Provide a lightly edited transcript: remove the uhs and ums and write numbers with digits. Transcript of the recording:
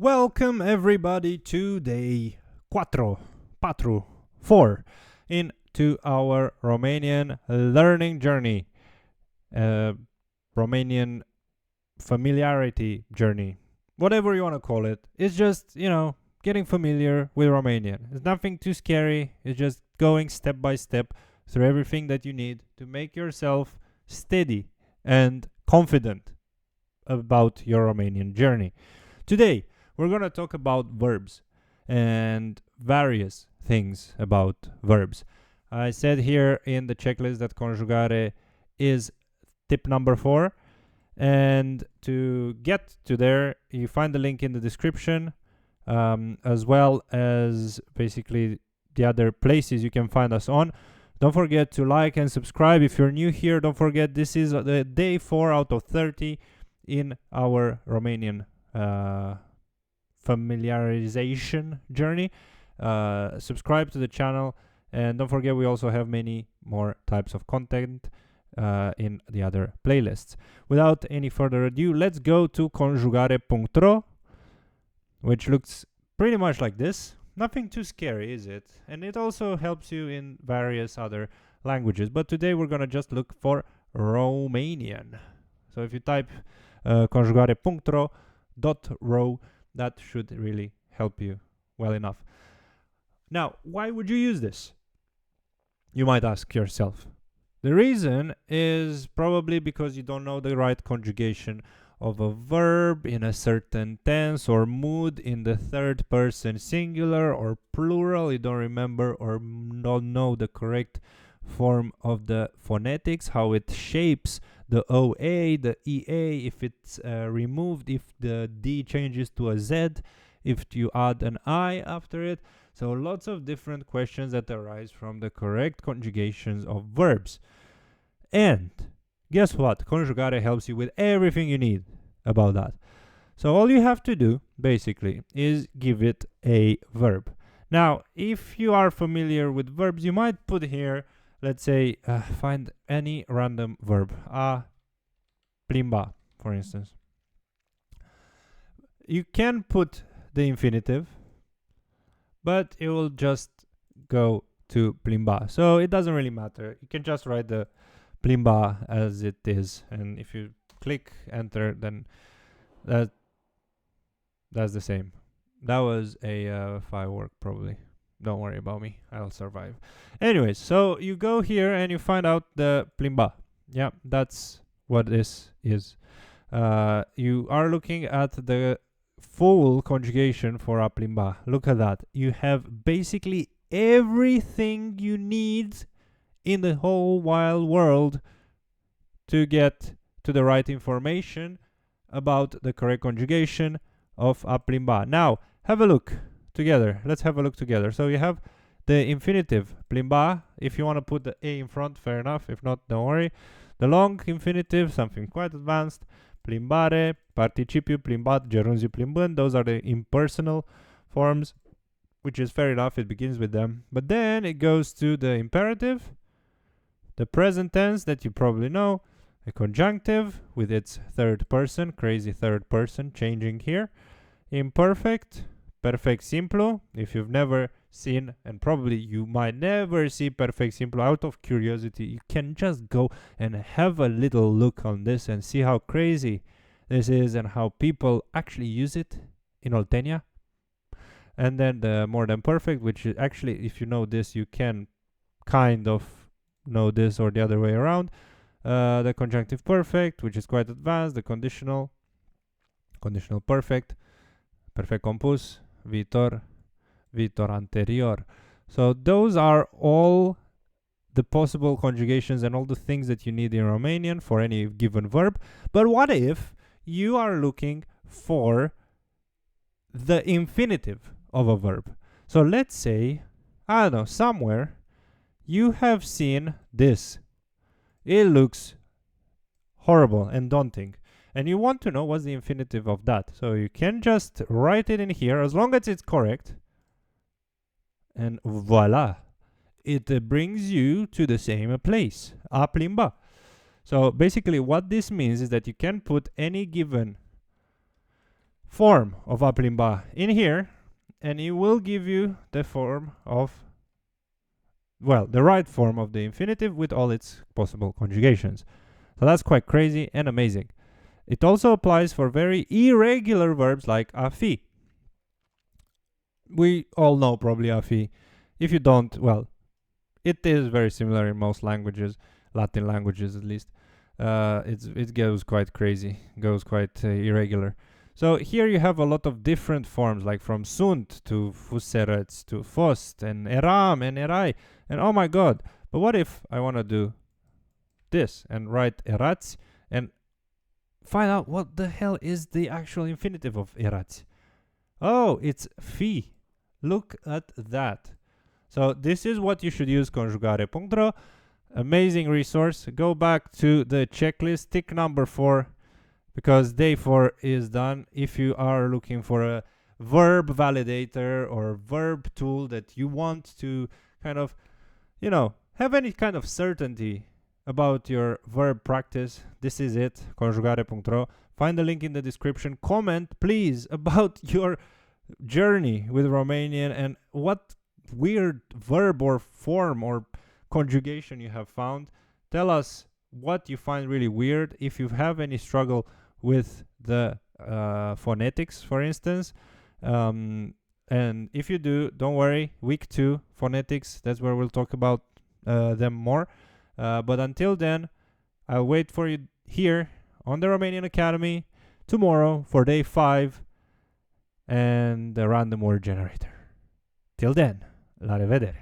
Welcome everybody to day 4 into our Romanian learning journey, Romanian familiarity journey, whatever you want to call it. It's just, getting familiar with Romanian. It's nothing too scary. It's just going step by step through everything that you need to make yourself steady and confident about your Romanian journey. Today, we're going to talk about verbs and various things about verbs. I said here in the checklist that Conjugare is tip number 4. And to get to there, you find the link in the description, as well as basically the other places you can find us on. Don't forget to like and subscribe if you're new here. Don't forget this is the day 4 out of 30 in our Romanian familiarization journey. Subscribe to the channel, and don't forget we also have many more types of content in the other playlists. Without any further ado, let's go to Conjugare.ro, which looks pretty much like this. Nothing too scary, is it? And it also helps you in various other languages, but today we're gonna just look for Romanian. So if you type Conjugare.ro, that should really help you well enough. Now, why would you use this? You might ask yourself. The reason is probably because you don't know the right conjugation of a verb in a certain tense or mood in the third person singular or plural. You don't remember or don't know the correct form of the phonetics, how it shapes the OA, the EA, if it's removed, if the D changes to a Z, if you add an I after it. So lots of different questions that arise from the correct conjugations of verbs. And guess what? Conjugare helps you with everything you need about that. So all you have to do, basically, is give it a verb. Now, if you are familiar with verbs, you might put here, let's say, find any random verb. A plimba, for instance. You can put the infinitive, but it will just go to plimba. So it doesn't really matter. You can just write the plimba as it is. And if you click enter, then that's the same. That was a firework probably. Don't worry about me. I'll survive. Anyways, so you go here and you find out the plimba. Yeah, that's what this is. You are looking at the full conjugation for a plimba. Look at that. You have basically everything you need in the whole wild world to get to the right information about the correct conjugation of a plimba. Now, have a look together. Let's have a look together. So you have the infinitive plimba. If you want to put the A in front, fair enough. If not, don't worry. The long infinitive, something quite advanced. Plimbare, participiu, plimbat, gerundiu, plimbând. Those are the impersonal forms, which is fair enough. It begins with them. But then it goes to the imperative, the present tense that you probably know, a conjunctive with its third person, crazy third person changing here, imperfect, perfect simplu. If you've never seen, and probably you might never see perfect simplu, out of curiosity, you can just go and have a little look on this and see how crazy this is and how people actually use it in Oltenia. And then the more than perfect, which is actually, if you know this, you can kind of know this or the other way around. The conjunctive perfect, which is quite advanced. The conditional perfect, perfect compus, viitor, viitor anterior. So those are all the possible conjugations and all the things that you need in Romanian for any given verb. But what if you are looking for the infinitive of a verb? So let's say, I don't know, somewhere you have seen this. It looks horrible and daunting. And you want to know what's the infinitive of that. So you can just write it in here as long as it's correct. And voila. It brings you to the same place. A plimba. So basically what this means is that you can put any given form of a plimba in here, and it will give you the form of, well, the right form of the infinitive with all its possible conjugations. So that's quite crazy and amazing. It also applies for very irregular verbs like a fi. We all know probably a fi. If you don't, well, it is very similar in most languages, Latin languages at least. It goes quite crazy, goes quite irregular. So here you have a lot of different forms, like from sunt to fuserets to fost and eram and erai, and oh my god. But what if I want to do this and write erats and find out what the hell is the actual infinitive of erats? Oh, it's fi. Look at that. So this is what you should use Conjugare.ro. Amazing resource. Go back to the checklist, tick number 4, because day 4 is done. If you are looking for a verb validator or verb tool that you want to kind of, have any kind of certainty about your verb practice, this is it, Conjugare.ro. Find the link in the description. Comment, please, about your journey with Romanian and what weird verb or form or conjugation you have found. Tell us what you find really weird. If you have any struggle with the phonetics, for instance, and if you do, don't worry, week 2 phonetics, that's where we'll talk about them more. But until then, I'll wait for you here on the Romanian Academy tomorrow for day 5 and the random word generator. Till then, la revedere.